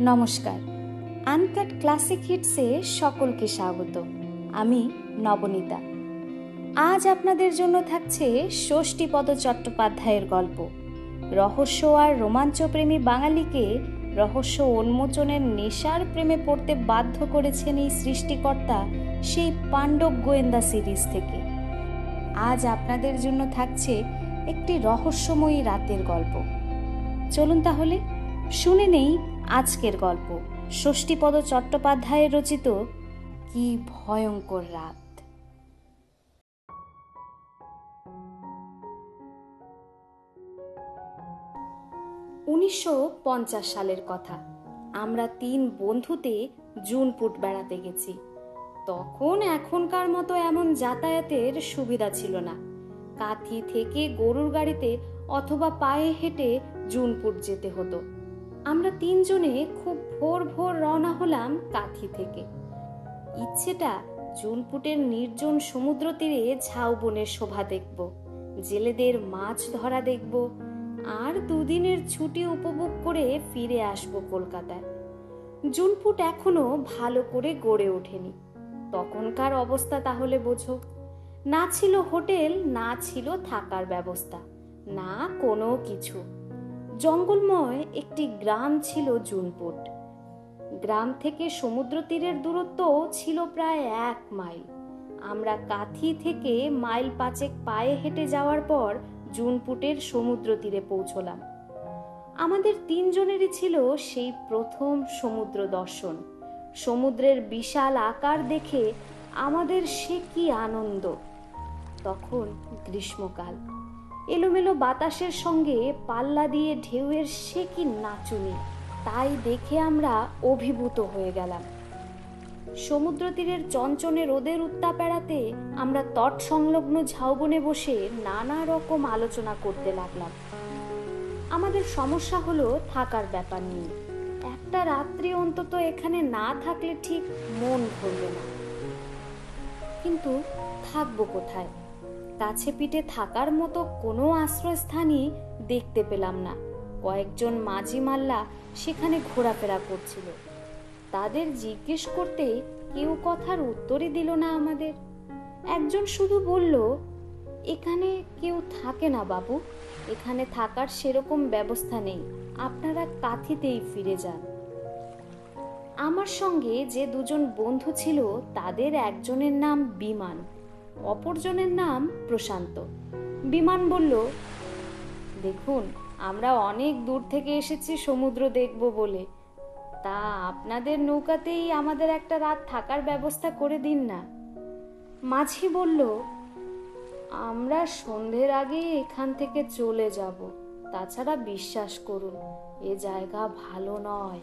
নমস্কার, uncut classic হিটসে সকলকে স্বাগত। আমি নবনীতা। আজ আপনাদের জন্য থাকছে ষষ্ঠীপদ চট্টোপাধ্যায়ের গল্প। রহস্য আর রোমাঞ্চপ্রেমী বাঙালিকে রহস্য উন্মোচনের নেশার প্রেমে পড়তে বাধ্য করেছেন এই সৃষ্টিকর্তা সেই পাণ্ডব গোয়েন্দা সিরিজ থেকে। আজ আপনাদের জন্য থাকছে একটি রহস্যময়ী রাতের গল্প। চলুন তাহলে শুনে নেই আজকের গল্প, ষষ্ঠীপদ চট্টোপাধ্যায়ের রচিত কি ভয়ঙ্কর রাত। 1950 সালের কথা। আমরা 3 বন্ধুতে জুনপুট বেড়াতে গেছি। তখন এখনকার মতো এমন যাতায়াতের সুবিধা ছিল না। কাঁথি থেকে গরুর গাড়িতে অথবা পায়ে হেঁটে জুনপুট যেতে হতো। আমরা 3 জনে খুব ভোর ভোর রওনা হলাম কাঁথি থেকে। ইচ্ছেটা জুনপুটের নির্জন সমুদ্র তীরে ঝাউবনের শোভা দেখব, জেলেদের মাছ ধরা দেখব, আর 2 দিনের ছুটি উপভোগ করে ফিরে আসব কলকাতায়। জুনপুট এখনো ভালো করে গড়ে ওঠেনি। তখনকার অবস্থা তাহলে বোঝো। না ছিল হোটেল, না ছিল থাকার ব্যবস্থা, না কোনো কিছু। জঙ্গলময় একটি গ্রাম ছিল জুনপুট। গ্রাম থেকে সমুদ্র তীরের দূরত্ব ছিল প্রায় 1 মাইল। আমরা কাঁথি থেকে মাইল 5 পায়ে হেঁটে যাওয়ার পর জুনপুটের সমুদ্র তীরে পৌঁছলাম। আমাদের 3 জনেরই ছিল সেই প্রথম সমুদ্র দর্শন। সমুদ্রের বিশাল আকার দেখে আমাদের সে কি আনন্দ। তখন গ্রীষ্মকাল। এলোমেলো বাতাসের সঙ্গে পাল্লা দিয়ে ঢেউয়ের সে কি নাচুনি, তাই দেখে আমরা অভিভূত হয়ে গেলাম। সমুদ্র তীরের চঞ্চনে রোদের উত্তাপ এড়াতে আমরা তট সংলগ্ন ঝাউবনে বসে নানা রকম আলোচনা করতে লাগলাম। আমাদের সমস্যা হলো থাকার ব্যাপার নিয়ে। একটা রাত্রি অন্তত এখানে না থাকলে ঠিক মন ভরবে না। কিন্তু থাকবো কোথায়? কাছে পিঠে থাকার মতো কোনো আশ্রয়স্থানই দেখতে পেলাম না। কয়েকজন মাঝি মাল্লা সেখানে ঘোরাফেরা করছিল। তাদের জিজ্ঞেস করতে কেউ কথার উত্তরই দিল না আমাদের। একজন শুধু বলল, এখানে কেউ থাকে না বাবু, এখানে থাকার সেরকম ব্যবস্থা নেই, আপনারা কাঁথিতেই ফিরে যান। আমার সঙ্গে যে 2 জন বন্ধু ছিল তাদের একজনের নাম বিমান, অপরজনের নাম প্রশান্ত। বিমান বলল, দেখুন, আমরা অনেক দূর থেকে এসেছি সমুদ্র দেখব বলে, তা আপনাদের নৌকাতেই আমাদের একটা রাত থাকার ব্যবস্থা করে দিন না। মাঝি বলল, আমরা সন্ধ্যের আগে এখান থেকে চলে যাব। তাছাড়া বিশ্বাস করুন, এ জায়গা ভালো নয়।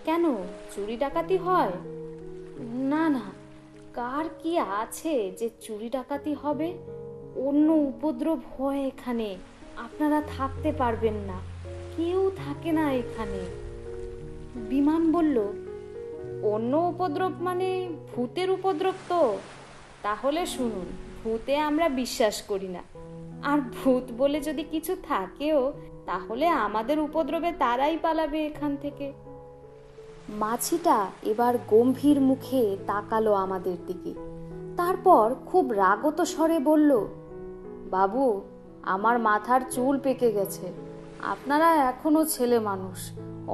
কেন, চুরি ডাকাতি হয়? না না, কার কি আছে যে চুরি ডাকাতি হবে? অন্য উপদ্রব হয় এখানে, আপনারা থাকতে পারবেন না, কেউ থাকে না এখানে। বিমান বলল, অন্য উপদ্রব মানে ভূতের উপদ্রব তো? তাহলে শুনুন, ভূতে আমরা বিশ্বাস করি না, আর ভূত বলে যদি কিছু থাকেও তাহলে আমাদের উপদ্রবে তারাই পালাবে এখান থেকে। মাছিটা এবার গম্ভীর মুখে তাকালো আমাদের দিকে। তারপর খুব রাগত স্বরে বলল, বাবু, আমার মাথার চুল পেকে গেছে। আপনারা এখনো ছেলে মানুষ,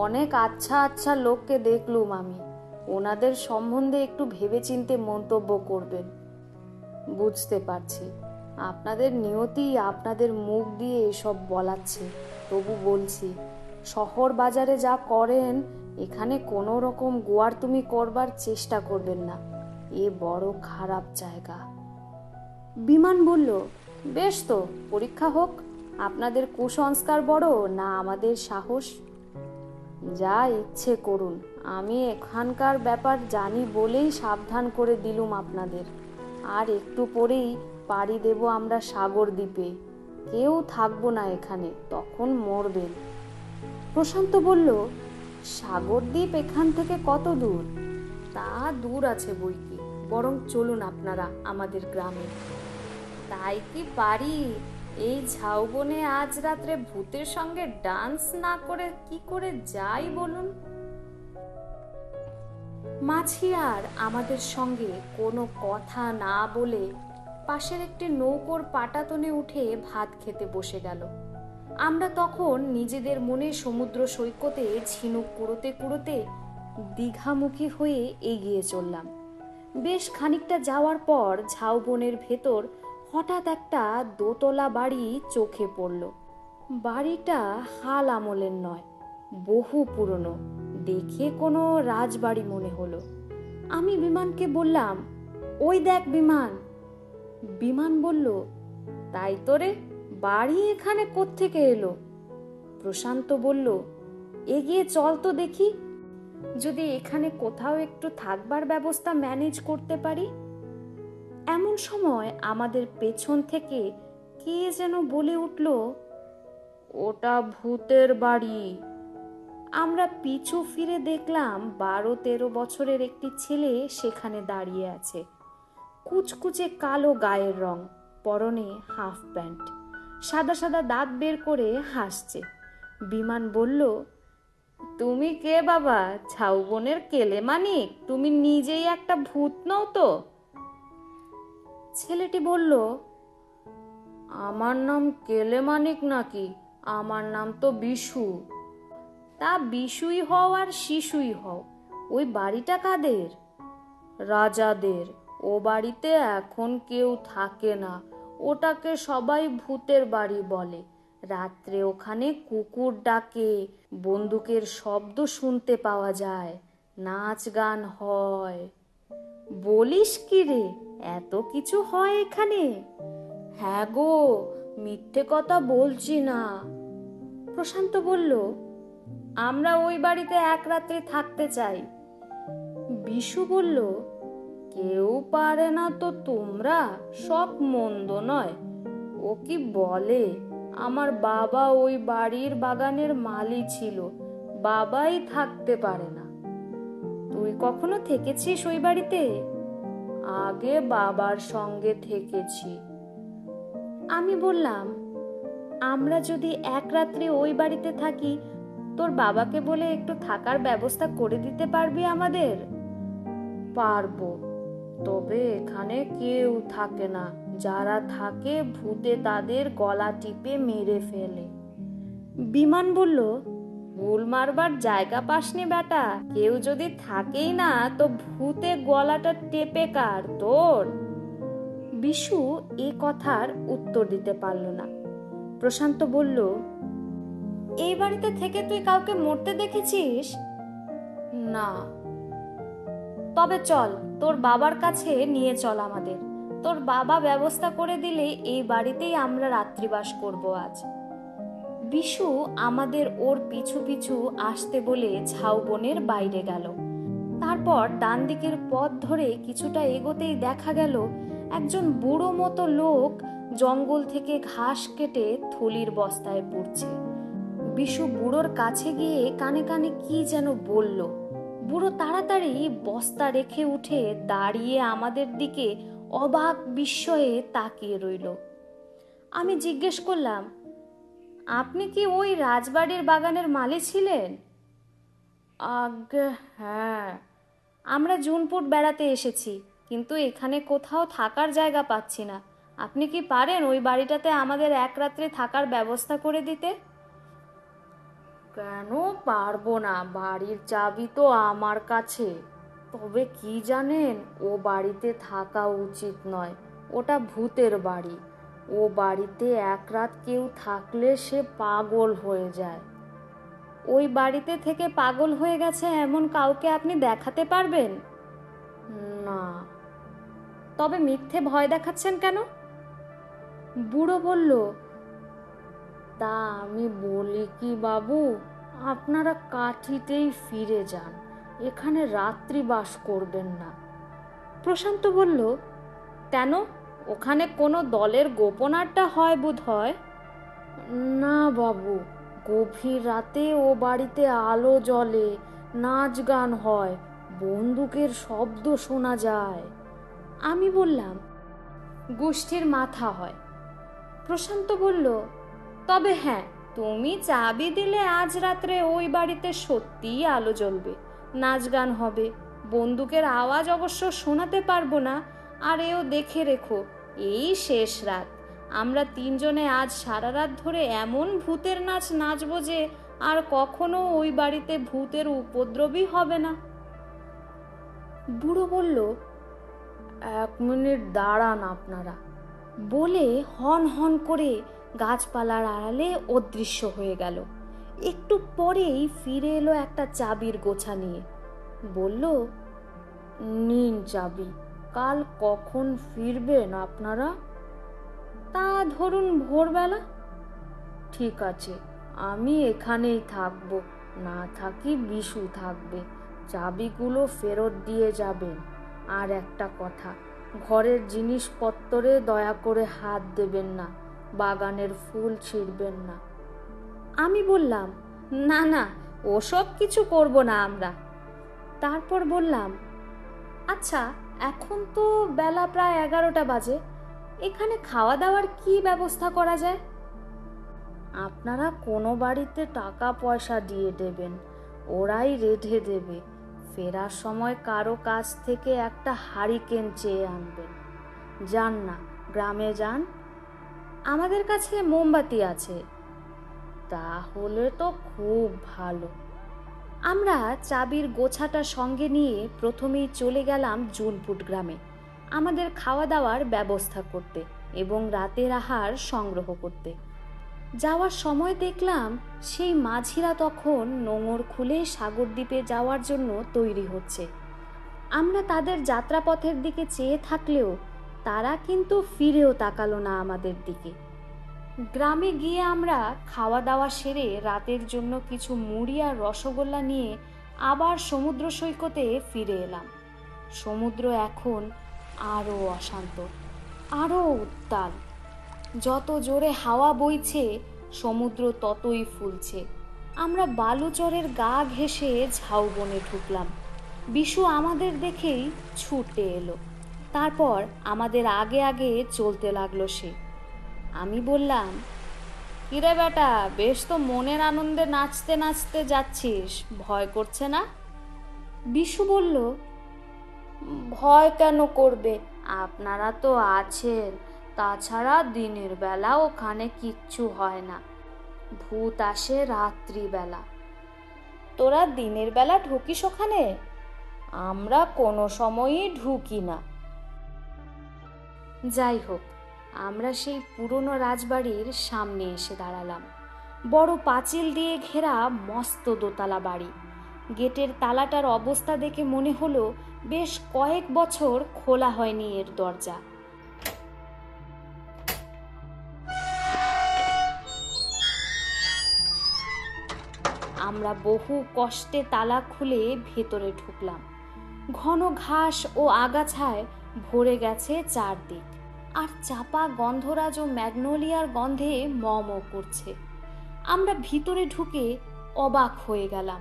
অনেক আচ্ছা আচ্ছা লোককে দেখলুম আমি, ওনাদের সম্বন্ধে একটু ভেবেচিন্তে মন্তব্য করবেন। বুঝতে পারছি আপনাদের নিয়তি আপনাদের মুখ দিয়ে এসব বলাচ্ছে, তবু বলছি, শহর বাজারে যা করেন এখানে কোনো রকম গোয়ারতুমি করবার চেষ্টা করবেন না, এ বড় খারাপ জায়গা। বিমান বলল, বেশ তো, পরীক্ষা হোক, আপনাদের কুসংস্কার বড় না আমাদের সাহস? যা ইচ্ছে করুন, আমি এখানকার ব্যাপার জানি বলেই সাবধান করে দিলুম আপনাদের। আর একটু পরেই পাড়ি দেব আমরা সাগর দ্বীপে, কেউ থাকবো না এখানে, তখন মরবেন। প্রশান্ত বলল, সাগর দ্বীপ এখান থেকে কত দূর? তা দূর আছে বইকি, বরং চলুন আপনারা আমাদের গ্রামে। তাই কি পারি? এই ঝাউবনে আজ রাত্রে ভূতের সঙ্গে ডান্স না করে কি করে যাই বলুন? মাছি আর আমাদের সঙ্গে কোনো কথা না বলে পাশের একটি নৌকোর পাটাতনে উঠে ভাত খেতে বসে গেল। আমরা তখন নিজেদের মনে সমুদ্র সৈকতে ঝিনুক কুড়োতে কুড়োতে দীঘামুখী হয়ে এগিয়ে চললাম। বেশ খানিকটা যাওয়ার পর ঝাউবনের ভেতর হঠাৎ একটা দোতলা বাড়ি চোখে পড়ল। বাড়িটা হাল আমলের নয়, বহু পুরনো, দেখে কোনো রাজবাড়ি মনে হলো। আমি বিমানকে বললাম, ওই দেখ বিমান। বিমান বলল, তাই তো রে, বাড়ি এখানে কোত্থেকে এলো? প্রশান্ত বলল, এগিয়ে চল তো দেখি, যদি এখানে কোথাও একটু থাকবার ব্যবস্থা ম্যানেজ করতে পারি। এমন সময় আমাদের পেছন থেকে কে যেন বলে উঠল, ওটা ভূতের বাড়ি। আমরা পিছু ফিরে দেখলাম 12-13 বছরের একটি ছেলে সেখানে দাঁড়িয়ে আছে। কুচকুচে কালো গায়ের রং, পরনে হাফ প্যান্ট, সাদা সাদা দাঁত বের করে হাসছে। বিমান বলল, তুমি কে বাবা? ঝাউবনের কেলে মানিক? তুমি নিজেই একটা ভূত নও তো? ছেলেটি বলল, আমার নাম কেলে মানিক নাকি? আমার নাম তো বিশু। তা বিশুই হও আর শিশুই হও, ওই বাড়িটা কাদের? রাজাদের। ও বাড়িতে এখন কেউ থাকে না, ওটাকে সবাই ভূতের বাড়ি বলে। রাত্রে ওখানে কুকুর ডাকে, বন্দুকের শব্দ শুনতে পাওয়া যায়, নাচ গান হয়। বলিস কি রে, এত কিছু হয় এখানে? হ্যাঁ গো, মিথ্যে কথা বলছি না। প্রশান্ত বলল, আমরা ওই বাড়িতে এক রাত্রি থাকতে চাই। বিশু বলল, কেউ পারে না তো তোমরা? সব মন্দ নয়। ও কি বলে, আমার বাবা ওই বাড়ির বাগানের মালি ছিল, বাবাই থাকতে পারে না। তুই কখনো থেকেছিস ওই বাড়িতে? আগে বাবার সঙ্গে থেকেছি। আমি বললাম, আমরা যদি এক রাত্রি ওই বাড়িতে থাকি, তোর বাবাকে বলে একটু থাকার ব্যবস্থা করে দিতে পারবি আমাদের? পারবো, তবে এখানে কেউ থাকে না, যারা থাকে ভূতে তাদের গলা টিপে মেরে ফেলে। বিমান বলল, ভুল মারবার জায়গা পাসনি বেটা, কেউ যদি থাকেই না তো ভূতে গলাটা টেপে কার তোর? বিশু এ কথার উত্তর দিতে পারল না। প্রশান্ত বলল, এই বাড়িতে থেকে তুই কাউকে মরতে দেখেছিস? না। তবে চল, তোর বাবার কাছে নিয়ে চল আমাদের। তোর বাবা ব্যবস্থা করে দিলে এই বাড়িতেই আমরা রাত্রিবাস করব আজ। বিশু আমাদের ওর পিছু পিছু আসতে বলে ঝাউবনের বাইরে গেল। তারপর ডান দিকের পথ ধরে কিছুটা এগোতেই দেখা গেল একজন বুড়ো মতো লোক জঙ্গল থেকে ঘাস কেটে থলির বস্তায় পুড়ছে। বিশু বুড়োর কাছে গিয়ে কানে কানে কি যেন বলল। বুড়ো তাড়াতাড়ি বস্তা রেখে উঠে দাঁড়িয়ে আমাদের দিকে অবাক বিস্ময়ে তাকিয়ে রইল। আমি জিজ্ঞেস করলাম, আপনি কি ওই রাজবাড়ির বাগানের মালি ছিলেন? আজ্ঞে হ্যাঁ, আমরা জুনপুট বেড়াতে এসেছি, কিন্তু এখানে কোথাও থাকার জায়গা পাচ্ছি না। আপনি কি পারেন ওই বাড়িটাতে আমাদের এক রাত্রে থাকার ব্যবস্থা করে দিতে? কেন পারবো না, বাড়ির চাবি তো আমার কাছে। তবে কি জানেন, ও বাড়িতে থাকা উচিত নয়, ওটা ভূতের বাড়ি। ও বাড়িতে এক রাত কেউ থাকলে সে পাগল হয়ে যায়। ওই বাড়িতে থেকে পাগল হয়ে গেছে এমন কাউকে আপনি দেখাতে পারবেন? না। তবে মিথ্যে ভয় দেখাচ্ছেন কেন? বুড়ো বলল, তা আমি বলি কি বাবু, আপনারা কাঠিতেই ফিরে যান, এখানে রাত্রি বাস করবেন না। প্রশান্ত বলল, কেন, ওখানে কোনো দলের গোপন আড্ডা হয় বোধ হয়? না বাবু, গভীর রাতে ও বাড়িতে আলো জ্বলে, নাচ গান হয়, বন্দুকের শব্দ শোনা যায়। আমি বললাম, গোষ্ঠীর মাথা হয়। প্রশান্ত বলল, তবে হ্যাঁ, তুমি চাবি দিলে আজ রাত্রে ওই বাড়িতে সত্যিই আলো জ্বলবে, নাচ গান হবে, বন্দুকের আওয়াজ অবশ্য শোনাতে পারবো না, আর এও দেখে রেখো, এই শেষ রাত। আমরা তিনজনে আজ সারা রাত ধরে এমন ভূতের নাচ নাচবো যে আর কখনো ওই বাড়িতে ভূতের উপদ্রবই হবে না। বুড়ো বলল, 1 মিনিট দাঁড়ান আপনারা, বলে হন হন করে গাছপালার আড়ালে অদৃশ্য হয়ে গেল। একটু পরেই ফিরে এলো একটা চাবির গোছা নিয়ে। বলল, নিন চাবি, কাল কখন ফিরবেন আপনারা? তা ধরুন ভোরবেলা। ঠিক আছে, আমি এখানেই থাকবো, না থাকি বিশু থাকবে। চাবিগুলো ফেরত দিয়ে যাবেন। আর একটা কথা, ঘরের জিনিসপত্রে দয়া করে হাত দেবেন না, বাগানের ফুল ছিঁড়বেন না। আমি বললাম, না না, ওসব কিছু করব না আমরা। তারপর বললাম, আচ্ছা, এখন তো বেলা প্রায় 11টা বাজে, এখানে খাওয়া দাওয়ার কি ব্যবস্থা করা যায়? আপনারা কোনো বাড়িতে টাকা পয়সা দিয়ে দেবেন, ওরাই রেঁধে দেবে। ফেরার সময় কারো কাছ থেকে একটা হারিকেন চেয়ে আনবেন। যান না, গ্রামে যান, আমাদের কাছে মোমবাতি আছে। তাহলে তো খুব ভালো। আমরা চাবির গোছাটা সঙ্গে নিয়ে প্রথমেই চলে গেলাম জুনপুট গ্রামে, আমাদের খাওয়া দাওয়ার ব্যবস্থা করতে এবং রাতের আহার সংগ্রহ করতে। যাওয়ার সময় দেখলাম সেই মাঝিরা তখন নোঙর খুলে সাগরদ্বীপে যাওয়ার জন্য তৈরি হচ্ছে। আমরা তাদের যাত্রাপথের দিকে চেয়ে থাকলেও তারা কিন্তু ফিরেও তাকালো না আমাদের দিকে। গ্রামে গিয়ে আমরা খাওয়া দাওয়া সেরে রাতের জন্য কিছু মুড়ি আর রসগোল্লা নিয়ে আবার সমুদ্র সৈকতে ফিরে এলাম। সমুদ্র এখন আরও অশান্ত, আরও উত্তাল। যত জোরে হাওয়া বইছে সমুদ্র ততই ফুলছে। আমরা বালুচরের গা ঘেঁষে ঝাউবনে ঢুকলাম। বিশু আমাদের দেখেই ছুটে এলো, তারপর আমাদের আগে আগে চলতে লাগলো সে। আমি বললাম, কিরে বেটা, বেশ তো মনের আনন্দে নাচতে নাচতে যাচ্ছিস, ভয় করছে না? বিশু বলল, ভয় কেন করবে, আপনারা তো আছেন। তাছাড়া দিনের বেলা ওখানে কিচ্ছু হয় না, ভূত আসে রাত্রিবেলা। তোরা দিনের বেলা ঢুকিস ওখানে? আমরা কোনো সময়ই ঢুকি না। যাই হোক, আমরা সেই পুরনো রাজবাড়ির সামনে এসে দাঁড়ালাম। বড় পাঁচিল দিয়ে ঘেরা মস্ত দোতলা বাড়ি। গেটের তালাটার অবস্থা দেখে মনে হলো বেশ কয়েক বছর খোলা হয়নি এর দরজা। আমরা বহু কষ্টে তালা খুলে ভেতরে ঢুকলাম। ঘন ঘাস ও আগাছায় ভরে গেছে চারদিক, আর চাপা গন্ধরাজ ও ম্যাগনোলিয়ার গন্ধে ম ম করছে। আমরা ভিতরে ঢুকে অবাক হয়ে গেলাম।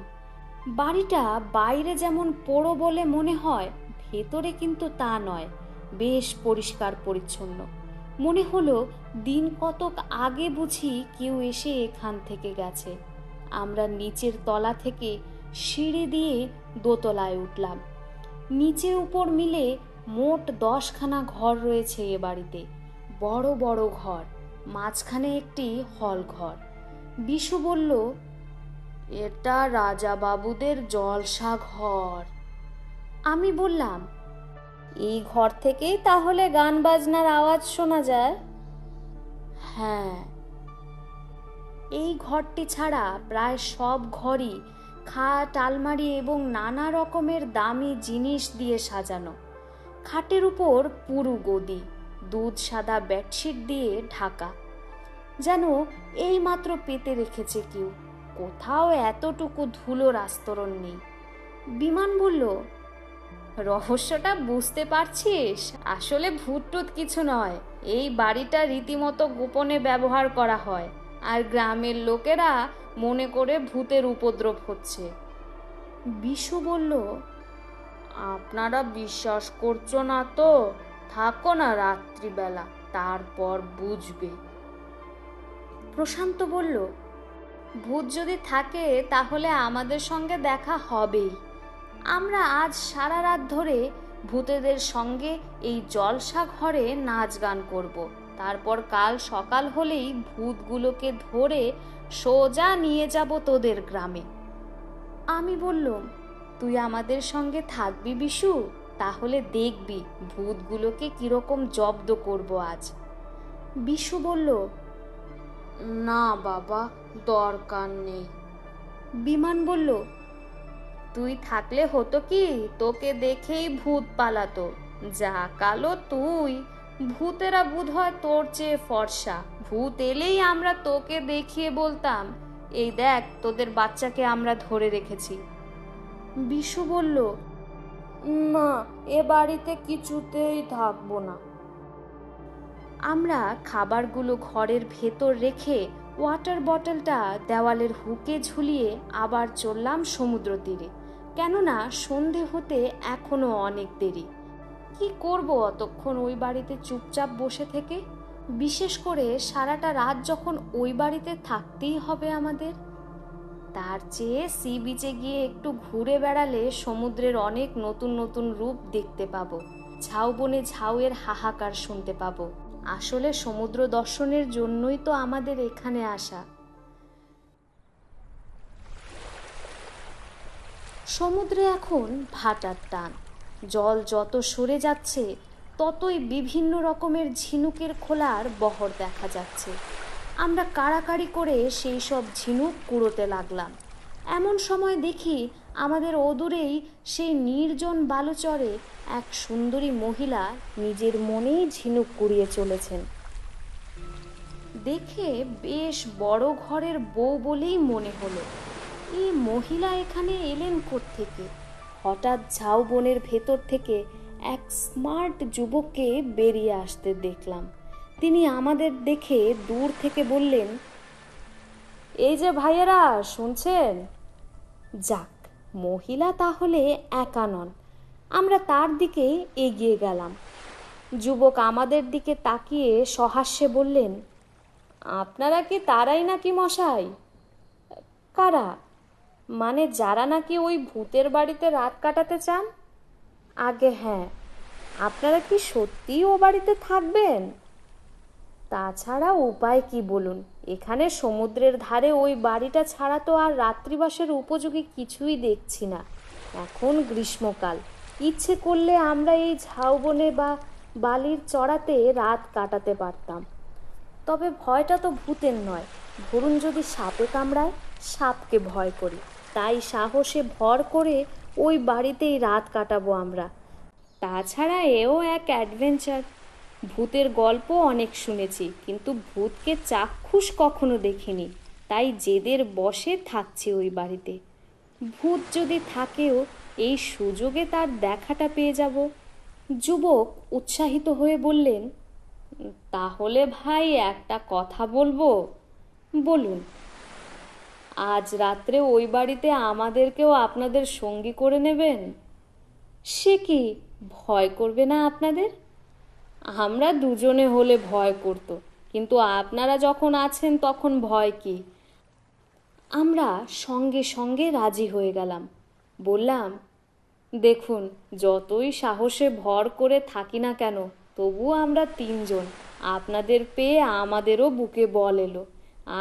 বাড়িটা বাইরে যেমন পোড়ো বলে মনে হয়, ভেতরে কিন্তু তা নয়, বেশ পরিষ্কার পরিচ্ছন্ন। মনে হলো দিন কতক আগে বুঝি কেউ এসে এখান থেকে গেছে। আমরা নিচের তলা থেকে সিঁড়ি দিয়ে দোতলায় উঠলাম। নিচে উপর মিলে মোট 10খানা ঘর রয়েছে এ বাড়িতে, বড় বড় ঘর, মাঝখানে একটি হল ঘর। বিশু বলল, এটা রাজা বাবুদের জলসা ঘর। আমি বললাম, এই ঘর থেকেই তাহলে গান বাজনার আওয়াজ শোনা যায়? হ্যাঁ। এই ঘরটি ছাড়া প্রায় সব ঘরই খাট, আলমারি এবং নানা রকমের দামি জিনিস দিয়ে সাজানো। খাটের উপর পুরু গদি, দুধ সাদা বেডশিট দিয়ে ঢাকা, যেন এই মাত্র পেতে রেখেছে কেউ। কোথাও এতটুকু ধুলোর আস্তরণ নেই। বিমান বলল, রহস্যটা বুঝতে পারছিস? আসলে ভূত টুত কিছু নয়, এই বাড়িটা রীতিমতো গোপনে ব্যবহার করা হয়, আর গ্রামের লোকেরা মনে করে ভূতের উপদ্রব হচ্ছে। বিশু বলল, আপনারা বিশ্বাস করছো না তো? থাকো না রাত্রিবেলা, তারপর বুঝবে। প্রশান্ত বলল, ভূত যদি থাকে তাহলে আমাদের সঙ্গে দেখা হবেই। আমরা আজ সারা রাত ধরে ভূতেদের সঙ্গে এই জলসা ঘরে নাচ গান করব। তারপর কাল সকাল হলেই ভূতগুলোকে ধরে সোজা নিয়ে যাব তোদের গ্রামে। আমি বললাম, তুই আমাদের সঙ্গে থাকবি বিশু? তাহলে দেখবি ভূতগুলোকে কিরকম জব্দ করব আজ। বিশু বলল, না বাবা, দরকার নেই। বিমান বলল, তুই থাকলে হতো কি, তোকে দেখেই ভূত পালাতো। যা কালো তুই, ভূতেরা বোধহয় তোর চেয়ে ফর্সা। ভূত এলেই আমরা তোকে দেখিয়ে বলতাম, এই দেখ তোদের বাচ্চাকে আমরা ধরে রেখেছি। বিশু বলল, না, এ বাড়িতে কিছুতেই থাকবো না। আমরা খাবারগুলো ঘরের ভেতর রেখে ওয়াটার বটলটা দেওয়ালের হুকে ঝুলিয়ে আবার চললাম সমুদ্র তীরে। কেননা সন্ধে হতে এখনো অনেক দেরি। কি করব অতক্ষণ ওই বাড়িতে চুপচাপ বসে থেকে? বিশেষ করে সারাটা রাত যখন ওই বাড়িতে থাকতেই হবে আমাদের। তার চেয়ে সি বিচে গিয়ে একটু ঘুরে বেড়ালে সমুদ্রের অনেক নতুন নতুন রূপ দেখতে পাবো। ঝাউবনে ঝাউয়ের হাহাকার শুনতে পাবো। আসলে সমুদ্র দর্শনের জন্যই তো আমাদের এখানে আসা। সমুদ্রে এখন ভাটার টান। জল যত সরে যাচ্ছে ততই বিভিন্ন রকমের ঝিনুকের খোলার বহর দেখা যাচ্ছে। আমরা কাড়াকাড়ি করে সেই সব ঝিনুক কুড়োতে লাগলাম। এমন সময় দেখি আমাদের অদূরেই সেই নির্জন বালুচরে এক সুন্দরী মহিলা নিজের মনেই ঝিনুক কুড়িয়ে চলেছেন। দেখে বেশ বড় ঘরের বউ বলেই মনে হলো। এই মহিলা এখানে এলেন কোত্থেকে? হঠাৎ ঝাউবনের ভেতর থেকে এক স্মার্ট যুবককে বেরিয়ে আসতে দেখলাম। তিনি আমাদের দেখে দূর থেকে বললেন, এই যে ভাইয়েরা, শুনছেন? যাক, মহিলা তাহলে একা নন। আমরা তার দিকে এগিয়ে গেলাম। যুবক আমাদের দিকে তাকিয়ে সহাস্যে বললেন, আপনারা কি তারাই নাকি মশাই? কারা? মানে যারা নাকি ওই ভূতের বাড়িতে রাত কাটাতে চান? আগে হ্যাঁ। আপনারা কি সত্যিই ও বাড়িতে থাকবেন? তাছাড়া উপায় কি বলুন? এখানে সমুদ্রের ধারে ওই বাড়িটা ছাড়া তো আর রাত্রিবাসের উপযোগী কিছুই দেখছি না। এখন গ্রীষ্মকাল, ইচ্ছে করলে আমরা এই ঝাউবনে বা বালির চড়াতে রাত কাটাতে পারতাম। তবে ভয়টা তো ভূতের নয়, ধরুন যদি সাপে কামড়ায়, সাপকে ভয় করি। তাই সাহসে ভর করে ওই বাড়িতেই রাত কাটাবো আমরা। তাছাড়া এও এক অ্যাডভেঞ্চার। ভূতের গল্প অনেক শুনেছি, কিন্তু ভূতকে চাক্ষুষ কখনো দেখিনি। তাই জেদের বশে থাকছি ওই বাড়িতে। ভূত যদি থাকেও এই সুযোগে তার দেখাটা পেয়ে যাব। যুবক উৎসাহিত হয়ে বললেন, তাহলে ভাই একটা কথা বলবো। বলুন। আজ রাত্রে ওই বাড়িতে আমাদেরকেও আপনাদের সঙ্গী করে নেবেন? সে কি, ভয় করবে না আপনাদের? আমরা দুজনে হলে ভয় করত, কিন্তু আপনারা যখন আছেন তখন ভয় কি? আমরা সঙ্গে সঙ্গে রাজি হয়ে গেলাম। বললাম, দেখুন, যতই সাহসে ভর করে থাকি না কেন, তবু আমরা তিনজন। আপনাদের পেয়ে আমাদেরও বুকে বল এলো।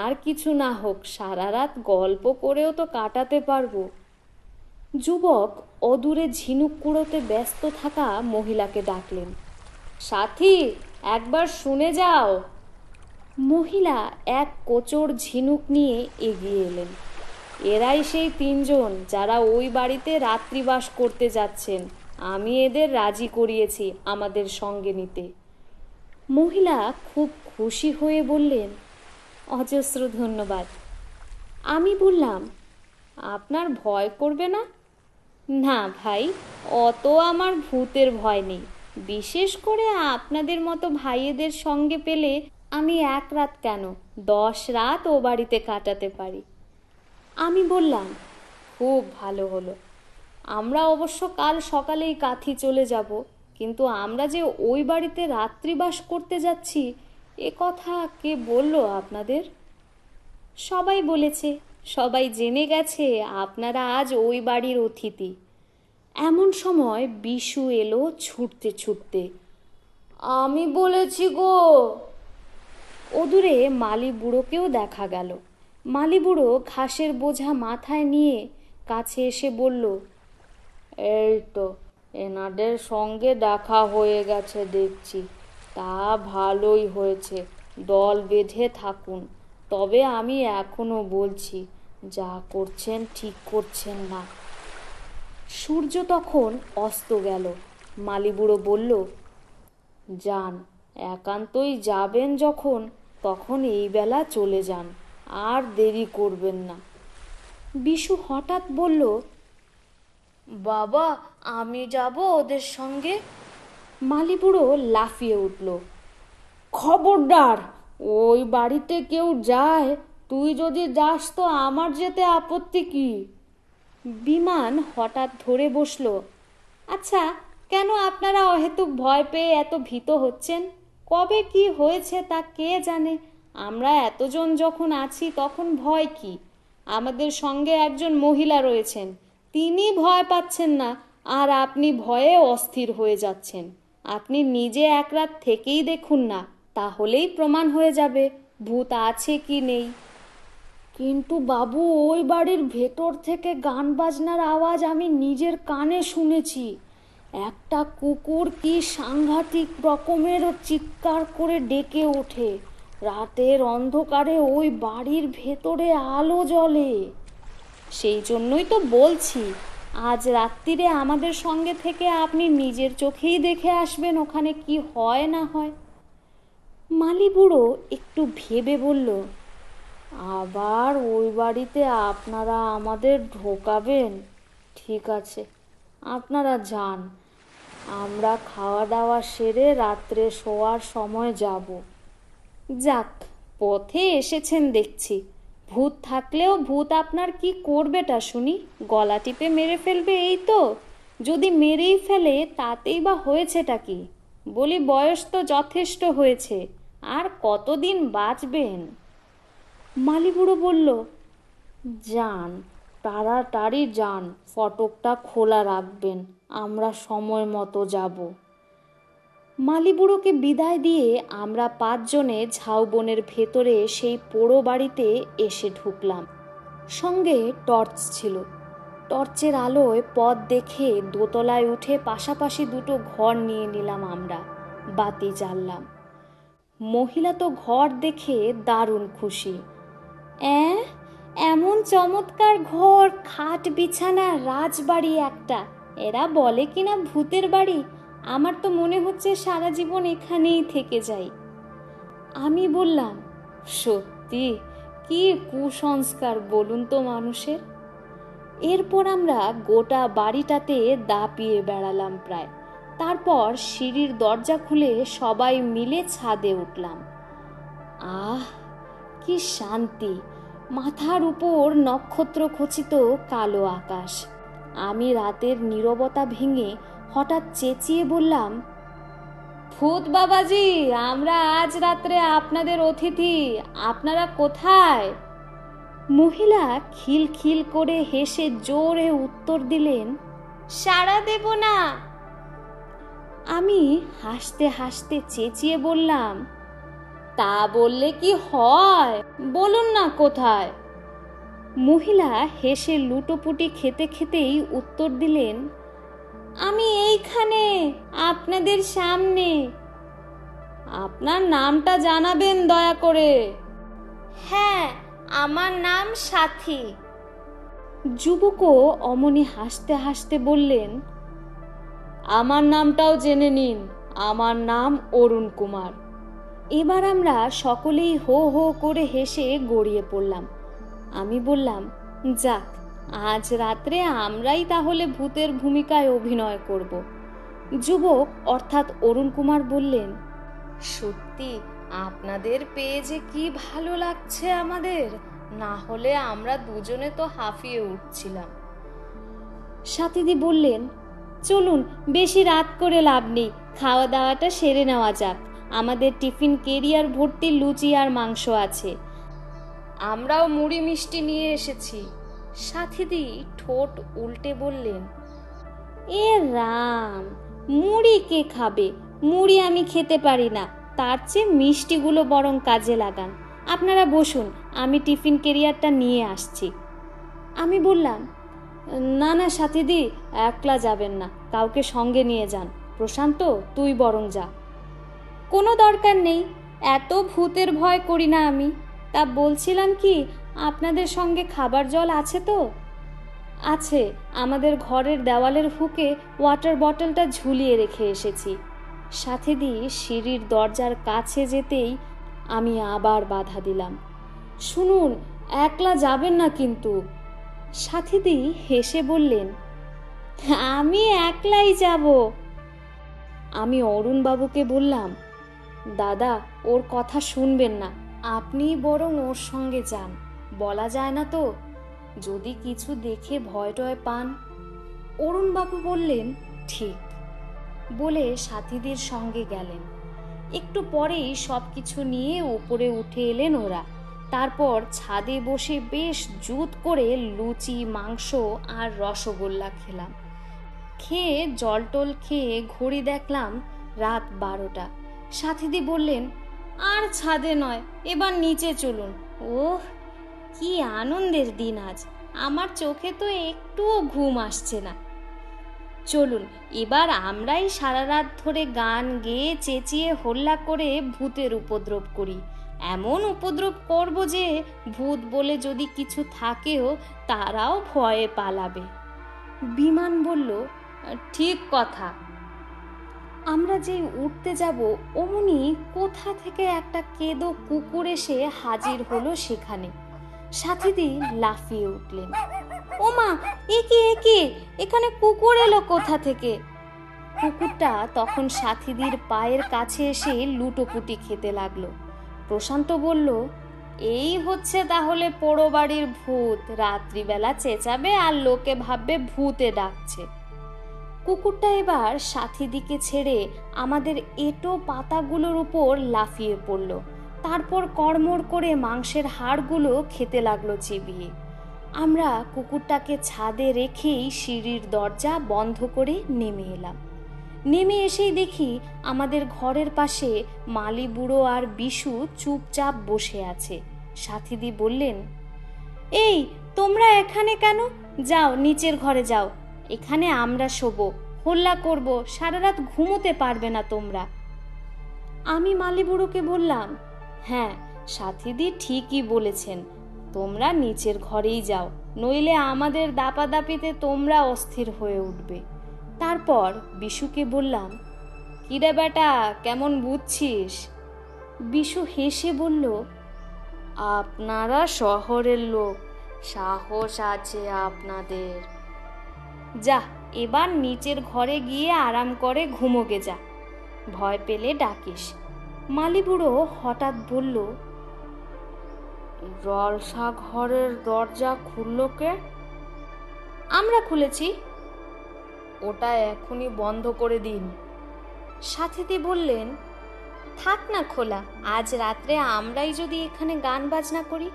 আর কিছু না হোক, সারা রাত গল্প করেও তো কাটাতে পারবো। যুবক অদূরে ঝিনুক কুড়োতে ব্যস্ত থাকা মহিলাকে ডাকলেন, সাথী, একবার শুনে যাও। মহিলা এক কোচর ঝিনুক নিয়ে এগিয়ে এলেন। এরাই সেই তিনজন যারা ওই বাড়িতে রাত্রিবাস করতে যাচ্ছেন। আমি এদের রাজি করিয়েছি আমাদের সঙ্গে নিতে। মহিলা খুব খুশি হয়ে বললেন, অজস্র ধন্যবাদ। আমি বললাম, আপনার ভয় করবে না? না ভাই, অত আমার ভূতের ভয় নেই। বিশেষ করে আপনাদের মতো ভাইয়েদের সঙ্গে পেলে আমি এক রাত কেন 10 রাত ও বাড়িতে কাটাতে পারি। আমি বললাম, খুব ভালো হলো। আমরা অবশ্য কাল সকালেই কাথি চলে যাব, কিন্তু আমরা যে ওই বাড়িতে রাত্রিবাস করতে যাচ্ছি এ কথা কে বলল আপনাদের? সবাই বলেছে, সবাই জেনে গেছে আপনারা আজ ওই বাড়ির অতিথি। এমন সময় বিশু এলো ছুটতে ছুটতে। আমি বলেছি গো। ওদূরে মালি বুড়োকেও দেখা গেল। মালি বুড়ো ঘাসের বোঝা মাথায় নিয়ে কাছে এসে বলল, এই তো এনাদের সঙ্গে দেখা হয়ে গেছে দেখছি। তা ভালোই হয়েছে, দল বেঁধে থাকুন। তবে আমি এখনো বলছি, যা করছেন ঠিক করছেন না। সূর্য তখন অস্ত গেল। মালিবুড়ো বলল, যান, একান্তই যাবেন যখন, তখন এই বেলা চলে যান, আর দেরি করবেন না। বিশু হঠাৎ বলল, বাবা, আমি যাব ওদের সঙ্গে। মালিবুড়ো লাফিয়ে উঠল, খবরদার, ওই বাড়িতে কেউ যায়, তুই যদি যাস তো আমার যেতে আপত্তি কি? বিমান হঠাৎ ধরে বসল। আচ্ছা, কেন আপনারা অহেতুক ভয় পেয়ে এত ভীত হচ্ছেন? কবে কি হয়েছে তা কে জানে। আমরা এতজন যখন আছি তখন ভয় কি? আমাদের সঙ্গে একজন মহিলা রয়েছেন, তিনি ভয় পাচ্ছেন না, আর আপনি ভয়ে অস্থির হয়ে যাচ্ছেন। আপনি নিজে এক রাত থেকেই দেখুন না, তাহলেই প্রমাণ হয়ে যাবে ভূত আছে কি নেই। কিন্তু বাবু, ওই বাড়ির ভেতর থেকে গান বাজনার আওয়াজ আমি নিজের কানে শুনেছি। একটা কুকুর কি সাংঘাতিক রকমের চিৎকার করে ডেকে ওঠে। রাতের অন্ধকারে ওই বাড়ির ভেতরে আলো জ্বলে। সেই জন্যই তো বলছি, আজ রাত্রিরে আমাদের সঙ্গে থেকে আপনি নিজের চোখেই দেখে আসবেন ওখানে কি হয় না হয়। মালি বুড়ো একটু ভেবে বলল, আবার ওই বাড়িতে আপনারা আমাদের ঢোকাবেন? ঠিক আছে, আপনারা যান, আমরা খাওয়া দাওয়া সেরে রাত্রে শোয়ার সময় যাব। যাক, পথে এসেছেন দেখছি। ভূত থাকলেও ভূত আপনার কি করবেটা শুনি? গলা টিপে মেরে ফেলবে, এই তো? যদি মেরেই ফেলে তাতেই বা হয়েছেটা কি? বলি, বয়স তো যথেষ্ট হয়েছে, আর কতদিন বাঁচবেন? মালিবুড়ো বলল, যান, তাড়াতাড়ি যান, ফটকটা খোলা রাখবেন, আমরা সময় মতো যাব। মালিবুড়োকে বিদায় দিয়ে আমরা 5 জনে ঝাউবনের ভেতরে সেই পোড়ো বাড়িতে এসে ঢুকলাম। সঙ্গে টর্চ ছিল। টর্চের আলোয় পথ দেখে দোতলায় উঠে পাশাপাশি 2টো ঘর নিয়ে নিলাম আমরা। বাতি জ্বাললাম। মহিলা তো ঘর দেখে দারুণ খুশি। এমন চমৎকার ঘর, খাট বিছানা, রাজবাড়ি একটা। এরা বলে কিনা ভূতের বাড়ি, আমার তো মনে হচ্ছে সারা জীবন এখানেই থেকে যাই। আমি বললাম, সত্যি কি কুসংস্কার বলুন তো মানুষের। এরপর আমরা গোটা বাড়িটাতে দাপিয়ে বেড়ালাম প্রায়। তারপর সিঁড়ির দরজা খুলে সবাই মিলে ছাদে উঠলাম। আহ, কি শান্তি! মাথার উপর নক্ষত্র খচিত কালো আকাশ। আমি রাতের নীরবতা ভেঙে হঠাৎ চেঁচিয়ে বললাম, ভূত বাবাজি, আমরা আজ রাত্রে আপনাদের অতিথি, আপনারা কোথায়? মহিলা খিলখিল করে হেসে জোরে উত্তর দিলেন, সাড়া দেব না। আমি হাসতে হাসতে চেঁচিয়ে বললাম, তা বললে কি হয়, বলুন না কোথায়? মহিলা হেসে লুটোপুটি খেতে খেতেই উত্তর দিলেন, আমি এইখানে, আপনাদের সামনে। আপনার নামটা জানাবেন দয়া করে। হ্যাঁ, আমার নাম সাথী। যুবকও অমনি হাসতে হাসতে বললেন, আমার নামটাও জেনে নিন, আমার নাম অরুণ কুমার। এবার আমরা সকলেই হো হো করে হেসে গড়িয়ে পড়লাম। আমি বললাম, যাক, আজ রাত্রে আমরাই তাহলে ভূতের ভূমিকায় অভিনয় করব। যুবক অর্থাৎ অরুণ কুমার বললেন, সত্যি আপনাদের পেয়ে যে কি ভালো লাগছে আমাদের, না হলে আমরা দুজনে তো হাঁফিয়ে উঠছিলাম। সাথীদি বললেন, চলুন, বেশি রাত করে লাভ নেই, খাওয়া দাওয়াটা সেরে নেওয়া যাক। আমাদের টিফিন কেরিয়ার ভর্তি লুচি আর মাংস আছে, আমরাও মুড়ি মিষ্টি নিয়ে এসেছি। সাথীদি ঠোঁট উল্টে বললেন, এ রাম, মুড়ি কে খাবে? মুড়ি আমি খেতে পারি না, তার চেয়ে মিষ্টিগুলো বরং কাজে লাগান। আপনারা বসুন, আমি টিফিন ক্যারিয়ারটা নিয়ে আসছি। আমি বললাম, না না সাথীদি, একলা যাবেন না, কাউকে সঙ্গে নিয়ে যান। প্রশান্ত, তুই বরং যা। কোনো দরকার নেই, এত ভূতের ভয় করি না আমি। তা বলছিলাম কি, আপনাদের সঙ্গে খাবার জল আছে তো? আছে, আমাদের ঘরের দেওয়ালের হুকে ওয়াটার বটলটা ঝুলিয়ে রেখে এসেছি। সাথীদি সিঁড়ির দরজার কাছে যেতেই আমি আবার বাধা দিলাম, শুনুন, একলা যাবেন না কিন্তু। সাথীদি হেসে বললেন, আমি একলাই যাব। আমি অরুণবাবুকে বললাম, দাদা, ওর কথা শুনবেন না, আপনি বরং ওর সঙ্গে যান। বলা যায় না তো, যদি কিছু দেখে ভয় টয় পান। অরুণবাবু বললেন, ঠিক, বলে সাথীদের সঙ্গে গেলেন। একটু পরেই সব কিছু নিয়ে উপরে উঠে এলেন ওরা। তারপর ছাদে বসে বেশ জুত করে লুচি, মাংস আর রসগোল্লা খেলাম। খেয়ে জলটল খেয়ে ঘড়ি দেখলাম রাত 12টা। সাথীদি বললেন, আর ছাদে নয়, এবার নিচে চলুন। ওহ, কি আনন্দের দিন আজ, আমার চোখে তো একটুও ঘুম আসছে না। চলুন, এবার আমরাই সারা রাত ধরে গান গেয়ে চেঁচিয়ে হল্লা করে ভূতের উপদ্রব করি। এমন উপদ্রব করব যে ভূত বলে যদি কিছু থাকেও তারাও ভয়ে পালাবে। বিমান বলল, ঠিক কথা। আমরা যেই উঠতে যাব অমনি কোথা থেকে একটা কেদো কুকুর এসে হাজির হলো সেখানে। সাথীদি লাফিয়ে উঠলেন, ওমা, একে এখানে কুকুর এলো কোথা থেকে? কুকুরটা তখন সাথীদির পায়ের কাছে এসে লুটোপুটি খেতে লাগলো। প্রশান্ত বলল, এই হচ্ছে তাহলে পোড়ো বাড়ির ভূত, রাত্রিবেলা চেঁচাবে আর লোকে ভাববে ভূতে ডাকছে। কুকুরটা এবার সাথীদিকে ছেড়ে আমাদের এঁটো পাতাগুলোর উপর লাফিয়ে পড়ল। তারপর কড়মড় করে মাংসের হাড়গুলো খেতে লাগলো চিবিয়ে। আমরা কুকুরটাকে ছাদে রেখেই সিঁড়ির দরজা বন্ধ করে নেমে এলাম। নেমে এসেই দেখি আমাদের ঘরের পাশে মালি বুড়ো আর বিশু চুপচাপ বসে আছে। সাথীদি বললেন, এই তোমরা এখানে কেন? যাও নিচের ঘরে যাও, এখানে আমরা শোবো, হল্লা করব, সারা রাত ঘুমোতে পারবে না তোমরা। আমি মালি বুড়োকে বললাম, হ্যাঁ, সাথীদি ঠিকই বলেছেন, তোমরা নিচের ঘরেই যাও, নইলে আমাদের দাপাদাপিতে তোমরা অস্থির হয়ে উঠবে। তারপর বিশুকে বললাম, কিরে বেটা, কেমন বুঝছিস? বিশু হেসে বলল, আপনারা শহরের লোক, সাহস আছে আপনাদের। যা, এবার নিচের ঘরে গিয়ে আরাম করে ঘুমোগে যা, ভয় পেলে ডাকিস। মালি বুড়ো হঠাৎ বলল, জলসা ঘরের দরজা খুললো কে? আমরা খুলেছি। ওটা এখনই বন্ধ করে দিন। সাথীদি বললেন, থাক না খোলা, আজ রাত্রে আমরাই যদি এখানে গান বাজনা করি।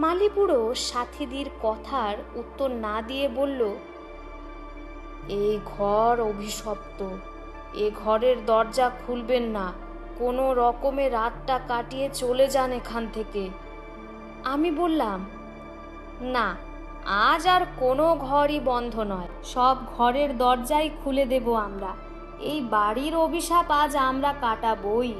মালি বুড়ো সাথীদির কথার উত্তর না দিয়ে বলল, এই ঘর অভিশপ্ত, এ ঘরের দরজা খুলবেন না, কোনো রকমে রাতটা কাটিয়ে চলে যান এখান থেকে। আমি বললাম, না, আজ আর কোনো ঘরই বন্ধ নয়, সব ঘরের দরজাই খুলে দেব আমরা। এই বাড়ির অভিশাপ আজ আমরা কাটাবই।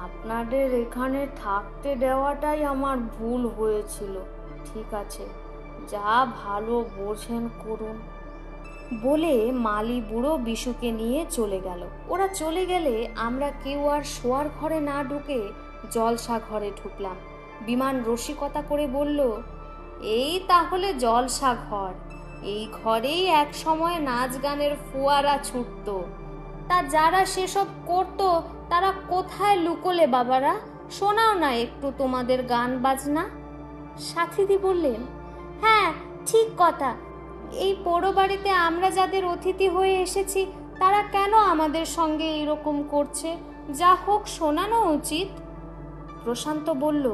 আপনাদের এখানে থাকতে দেওয়াটাই আমার ভুল হয়েছিল। ঠিক আছে, যা ভালো বোঝেন করুন, বলে মালি বুড়ো বিশুকে নিয়ে চলে গেল। ওরা চলে গেলে আমরা কেউ আর শোয়ার ঘরে না ঢুকে জলসা ঘরে ঢুকলাম। বিমান রসিকতা করে বলল, এই তাহলে জলসা ঘর, এই ঘরেই এক সময় নাচ গানের ফোয়ারা ছুটতো। তা যারা সেসব করতো তারা কোথায় লুকোলে বাবারা? শোনাও না একটু তোমাদের গান বাজনা। সাথীদি বললেন, হ্যাঁ, ঠিক কথা, এই পোড়ো বাড়িতে আমরা যাদের অতিথি হয়ে এসেছি তারা কেন আমাদের সঙ্গে এইরকম করছে? যা হোক, শোনানো উচিত। প্রশান্ত বলল,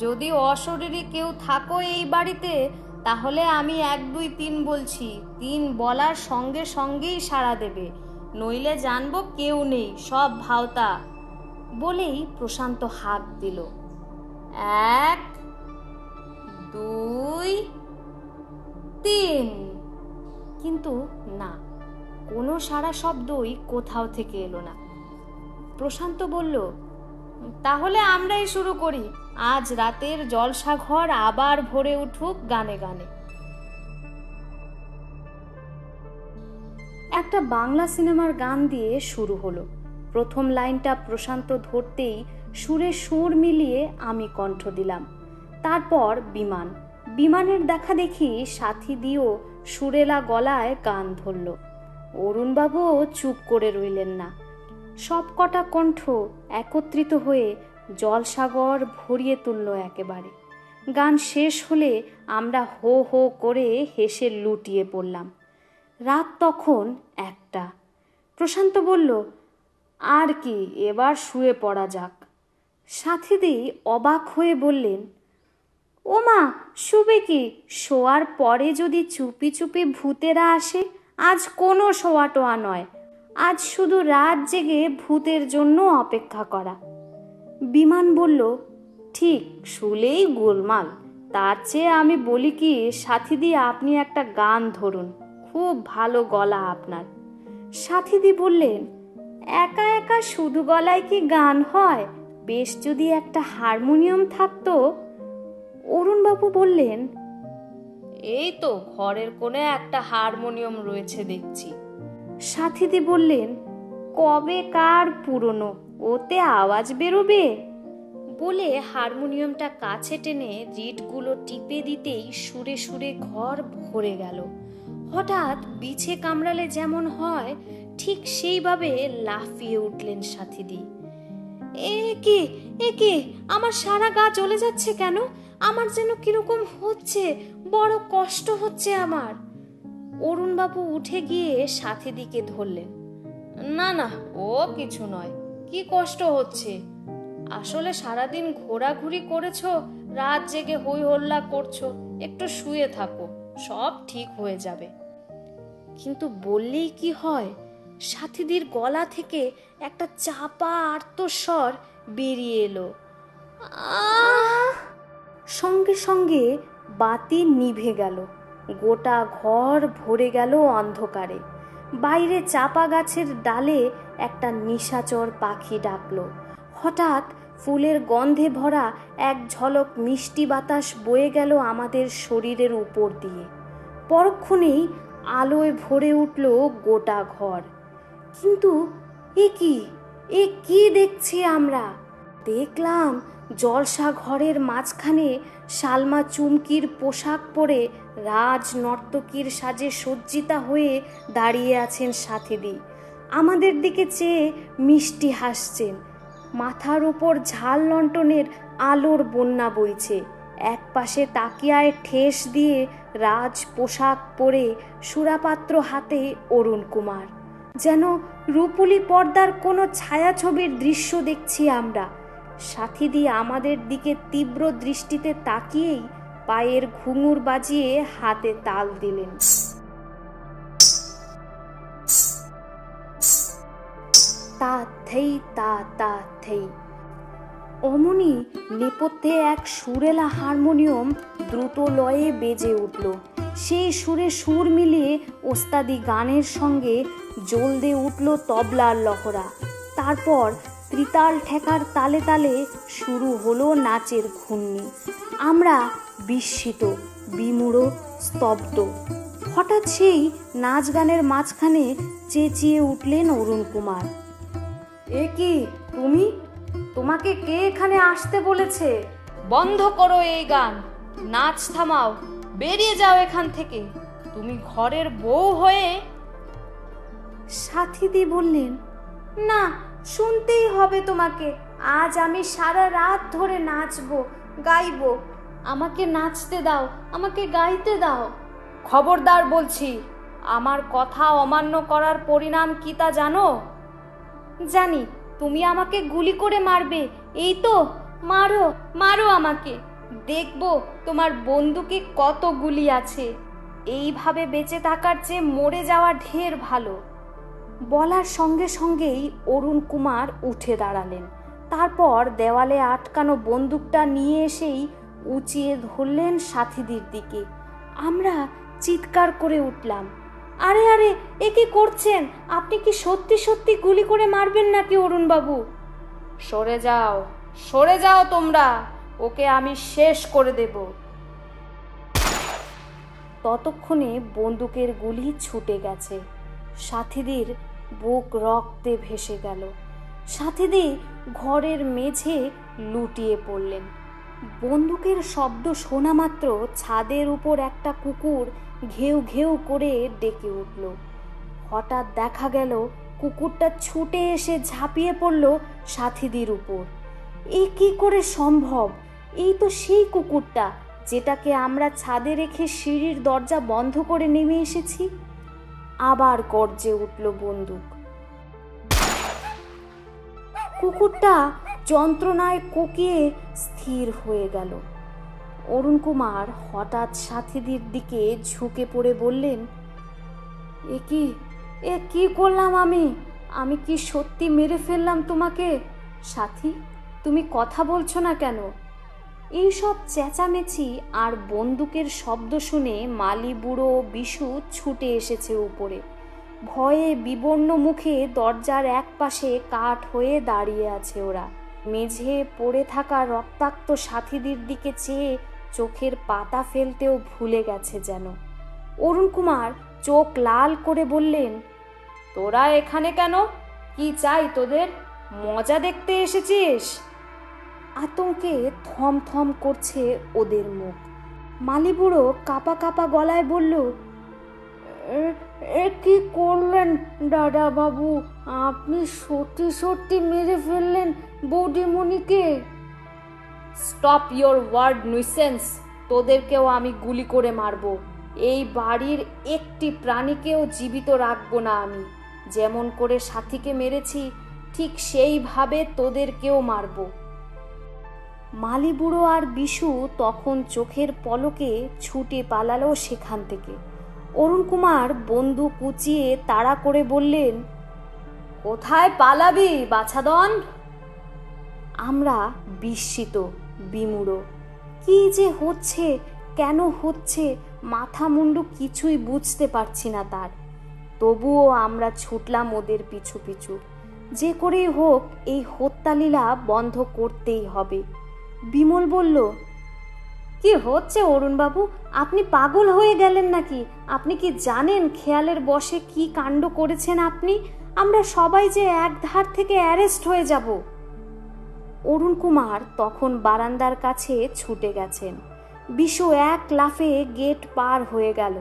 যদি অশরীরী কেউ থাকো এই বাড়িতে তাহলে আমি 1 2 3 বলছি, 3 বলার সঙ্গে সঙ্গেই সাড়া দেবে, নইলে জানবো কেউ নেই, সব ভাওতা। বলেই প্রশান্ত হাঁক দিল, 1 2 3। কিন্তু না, কোনো সাড়া শব্দই কোথাও থেকে এলো না। প্রশান্ত বলল, তাহলে আমরাই শুরু করি, আজ রাতের জলসাঘর আবার ভরে উঠুক গানে গানে। একটা বাংলা সিনেমার গান দিয়ে শুরু হলো। প্রথম লাইনটা প্রশান্ত ধরতেই সুরে সুর মিলিয়ে আমি কণ্ঠ দিলাম। তারপর বিমানের দেখা দেখি সাথী দিয়েও সুরেলা গলায় গান ধরল। অরুণবাবুও চুপ করে রইলেন না। সব কটা কণ্ঠ একত্রিত হয়ে জলসাগর ভরিয়ে তুলল একেবারে। গান শেষ হলে আমরা হো হো করে হেসে লুটিয়ে পড়লাম। রাত তখন 1টা। প্রশান্ত বলল, আর কি, এবার শুয়ে পড়া যাক। সাথীদি অবাক হয়ে বললেন, ও মা, শুবে কি? শোয়ার পরে যদি চুপি চুপি ভূতেরা আসে? আজ কোনো শোয়া টোয়া নয়, আজ শুধু রাত জেগে ভূতের জন্য অপেক্ষা করা। বিমান বলল, ঠিক, শুলেই গোলমাল। তার চেয়ে আমি বলি কি, সাথীদি আপনি একটা গান ধরুন, খুব ভালো গলা আপনার। সাথীদি বললেন, একা একা শুধু গলায় কি গান হয়? বেশ যদি একটা হারমোনিয়াম থাকতো। অরুণবাবু বললেন, এই তো ঘরের কোণে একটা হারমোনিয়াম রয়েছে দেখছি। সাথীদি বললেন, কবে কার পুরনো, ওতে আওয়াজ বেরোবে। বলে হারমোনিয়ামটা কাছে টেনে রিডগুলো টিপে দিতেই সুরে সুরে ঘর ভরে গেল। হঠাৎ বিছে কামড়ালে যেমন হয় ঠিক সেইভাবে লাফিয়ে উঠলেন সাথীদি। এ কি, আমার সারা গা জ্বলে যাচ্ছে কেন? আমার যেন কিরকম হচ্ছে, বড় কষ্ট হচ্ছে আমার। অরুণবাবু উঠে গিয়ে সাথীদিকে ধরলেন। না না, ও কিছু নয়, কি কষ্ট হচ্ছে? আসলে সারাদিন ঘোরাঘুরি করেছো, রাত জেগে হই হল্লা করছো, একটু শুয়ে থাকো, সব ঠিক হয়ে যাবে। কিন্তু বললেই কি হয়, সাথীদির গলা থেকে একটা চাপা আর্তস্বর বেরিয়ে এলো। সঙ্গে সঙ্গে বাতি নিভে গেল। গোটা ঘর ভরে গেল অন্ধকারে। বাইরে চাপা গাছের ডালে একটা নিশাচর পাখি ডাকলো। হঠাৎ ফুলের গন্ধে ভরা এক ঝলক মিষ্টি বাতাস বয়ে গেল আমাদের শরীরের উপর দিয়ে। পরক্ষণেই আলোয় ভরে উঠল গোটা ঘর। কিন্তু এ কি দেখছি আমরা? দেখলাম জলসা ঘরের মাঝখানে সালমা চুমকির পোশাক পরে রাজ নর্তকীর সাজে সজ্জিতা হয়ে দাঁড়িয়ে আছেন সাথীদি। আমাদের দিকে চেয়ে মিষ্টি হাসছেন। মাথার উপর ঝাল লণ্ঠনের আলোর বন্যা বইছে। এক পাশে তাকিয়ায় ঠেস দিয়ে রাজ পোশাক পরে সুরাপাত্র হাতে অরুণ কুমার। যেন রূপুলি পর্দার কোনো ছায়াছবির দৃশ্য দেখছি আমরা। সাথীদি আমাদের দিকে তীব্র দৃষ্টিতে তাকিয়েই পায়ের ঘুঙুর বাজিয়ে হাতে তাল দিলেন। তা থেই তা তা থেই। অমনি নেপথ্যে এক সুরেলা হারমোনিয়াম দ্রুত লয়ে বেজে উঠল। সেই সুরে সুর মিলিয়ে ওস্তাদি গানের সঙ্গে জ্বলতে উঠল তবলার লহরা। তারপর ত্রিতাল ঠেকার তালে তালে শুরু হলো নাচের ঘূর্ণি। আমরা বিস্মিত, বিমূঢ়, স্তব্ধ। হঠাৎ সেই নাচ গানের মাঝখানে চেঁচিয়ে উঠলেন অরুণ কুমার, এ কি তুমি? তোমাকে কে এখানে আসতে বলেছে? বন্ধ করো এই গান, নাচ থামাও, বেরিয়ে যাও এখান থেকে। তুমি ঘরের বউ হয়ে। সাথীদি বললেন, না, শুনতেই হবে তোমাকে। আজ আমি সারা রাত ধরে নাচবো, গাইবো। আমাকে নাচতে দাও, আমাকে গাইতে দাও। খবরদার বলছি, আমার কথা অমান্য করার পরিণাম কি তা জানো? জানি, তুমি আমাকে গুলি করে মারবে, এই তো। মারো, মারো আমাকে, দেখবো তোমার বন্দুকে কত গুলি আছে। এইভাবে বেঁচে থাকার চেয়ে মরে যাওয়া ঢের ভালো। বলার সঙ্গে সঙ্গেই অরুণ কুমার উঠে দাঁড়ালেন। তারপর দেওয়ালে আটকানো বন্দুকটা নিয়ে এসেই উঁচিয়ে ধরলেন সাথীদের দিকে। আমরা চিৎকার করে উঠলাম, আরে আরে, এ কি করছেন? আপনি কি সত্যি সত্যি গুলি করে মারবেন নাকি অরুণবাবু? সরে যাও, সরে যাও তোমরা, ওকে আমি শেষ করে দেব। ততক্ষণে বন্দুকের গুলি ছুটে গেছে। সাথীদের বুক রক্তে ভেসে গেল। সাথীদের ঘরের মেঝে লুটিয়ে পড়লেন। বন্দুকের শব্দ শোনা মাত্র ছাদের উপর একটা কুকুর ঘেউ ঘেউ করে ডেকে উঠল। হঠাৎ দেখা গেল কুকুরটা ছুটে এসে ঝাঁপিয়ে পড়ল সাথীদের উপর। এ কি করে সম্ভব? এই তো সেই কুকুরটা যেটাকে আমরা ছাদে রেখে সিঁড়ির দরজা বন্ধ করে নেমে এসেছি। আবার গর্জে উঠল বন্দুক। কুকুরটা যন্ত্রণায় কোকিয়ে স্থির হয়ে গেল। অরুণ কুমার হঠাৎ সাথীদের দিকে ঝুঁকে পড়ে বললেন, এ কি করলাম আমি? আমি কি সত্যি মেরে ফেললাম তোমাকে? সাথী, তুমি কথা বলছো না কেন? এইসব চেঁচামেচি আর বন্দুকের শব্দ শুনে মালি বুড়ো ও বিশু ছুটে এসেছে উপরে। ভয়ে বিবর্ণ মুখে দরজার এক পাশে কাঠ হয়ে দাঁড়িয়ে আছে ওরা। মেঝে পড়ে থাকা রক্তাক্ত সাথীদের দিকে চেয়ে চোখের পাতা ফেলতেও ভুলে গেছে যেন। অরুণ কুমার চোখ লাল করে বললেন, তোরা এখানে কেন? কি চাই তোদের? মজা দেখতে এসেছিস? আতঙ্কে থমথম করছে ওদের মুখ। মালি বুড়ো কাপা কাপা গলায় বলল, এ কি করলেন দাদা বাবু? আপনি সত্যি সত্যি মেরে ফেললেন বৌদিমণিকে? Stop your word nuisance. তোদেরকেও আমি গুলি করে মারব। এই বাড়ির একটি প্রাণীকেও জীবিত রাখবো না আমি। যেমন করে সাথীকে মেরেছি ঠিক সেইভাবে তোদেরকেও মারব। মালি বুড়ো আর বিশু তখন চোখের পলকে ছুটে পালালো সেখান থেকে। অরুণ কুমার বন্দুক উঁচিয়ে তাড়া করে বললেন, কোথায় পালাবি বাছাধন? আমরা বিস্মিত, বিমূঢ়। কি যে হচ্ছে, কেন হচ্ছে, মাথা মুন্ডু কিছুই বুঝতে পারছি না তার। তবুও আমরা ছুটলাম ওদের পিছু পিছু। যে করেই হোক এই হত্যালীলা বন্ধ করতেই হবে। বিমল বলল, কি হচ্ছে অরুণবাবু? আপনি পাগল হয়ে গেলেন নাকি? আপনি কি জানেন খেয়ালের বশে কি কাণ্ড করেছেন আপনি? আমরা সবাই যে এক ধার থেকে অ্যারেস্ট হয়ে যাব। অরুণ কুমার তখন বারান্দার কাছে ছুটে গেছেন। বিশু এক লাফে গেট পার হয়ে গেল,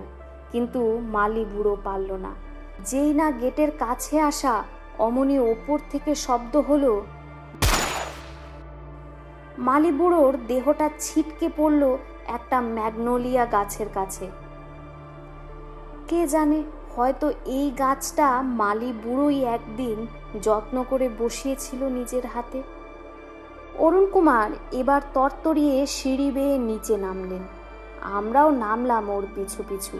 কিন্তু মালি বুড়ো পারল না। যেই না গেটের কাছে আসা, অমনি ওপর থেকে শব্দ হলো। মালি বুড়োর দেহটা ছিটকে পড়ল একটা ম্যাগনোলিয়া গাছের কাছে। কে জানে, হয়তো এই গাছটা মালি বুড়োই একদিন যত্ন করে বসিয়েছিল নিজের হাতে। অরুণ কুমার এবার তরতরিয়ে সিঁড়ি বেয়ে নিচে নামলেন। আমরাও নামলাম ওর পিছু পিছু।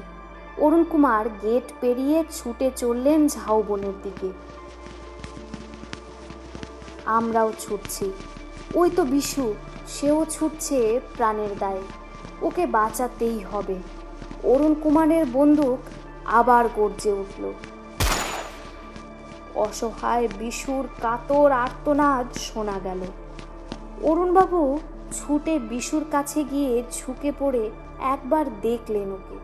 অরুণ কুমার গেট পেরিয়ে ছুটে চললেন ঝাউবনের দিকে। আমরাও ছুটছি। ওই তো বিশু, সেও ছুটছে প্রাণের দায়ে। ওকে বাঁচাতেই হবে। অরুণ কুমারের বন্দুক আবার গর্জে উঠল। অসহায় বিশুর কাতর আর্তনাদ শোনা গেল। অরুণবাবু ছুটে বিশুর কাছে গিয়ে ঝুঁকে পড়ে একবার দেখলেন ওকে।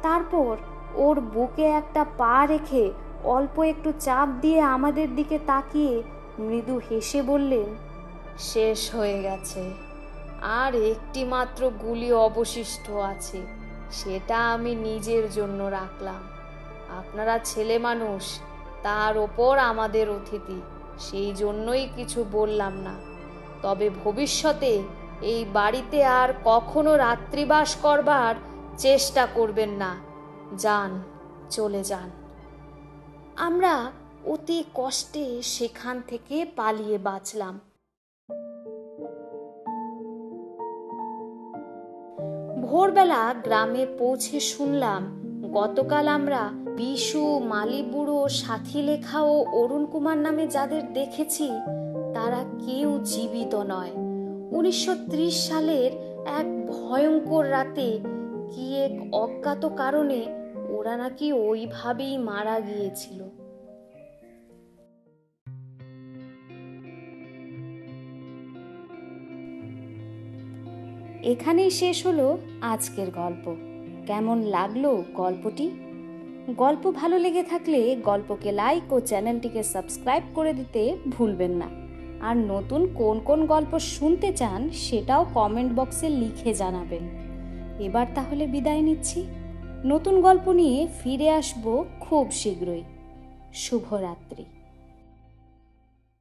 তারপর ওর বুকে একটা পা রেখে অল্প একটু চাপ দিয়ে আমাদের দিকে তাকিয়ে মৃদু হেসে বললেন, শেষ হয়ে গেছে। আর একটি মাত্র গুলি অবশিষ্ট আছে, সেটা আমি নিজের জন্য রাখলাম। আপনারা ছেলে মানুষ, তার ওপর আমাদের অতিথি, সেই জন্যই কিছু বললাম না। তবে ভবিষ্যতে এই বাড়িতে আর কখনো রাত্রিবাস করবার চেষ্টা করবেন না। যান, চলে যান। আমরা অতি কষ্টে সেখান থেকে পালিয়ে বাঁচলাম। ভোরবেলা গ্রামে পৌঁছে শুনলাম গতকাল আমরা বিশু, মালিবুড়ো, সাথীলেখা ও অরুণ কুমার নামে যাদের দেখেছি তারা কেউ জীবিত নয়। 1930 সালের এক ভয়ঙ্কর রাতে কি এক অজ্ঞাত কারণে ওরা নাকি ওইভাবেই মারা গিয়েছিল। এখানেই শেষ হলো আজকের গল্প। কেমন লাগলো গল্পটি? গল্প ভালো লেগে থাকলে গল্পকে লাইক ও চ্যানেলটিকে সাবস্ক্রাইব করে দিতে ভুলবেন না। আর নতুন কোন কোন গল্প শুনতে চান সেটাও কমেন্ট বক্সে লিখে জানাবেন। এবার তাহলে বিদায় নিচ্ছি। নতুন গল্প নিয়ে ফিরে আসবো খুব শীঘ্রই। শুভরাত্রি।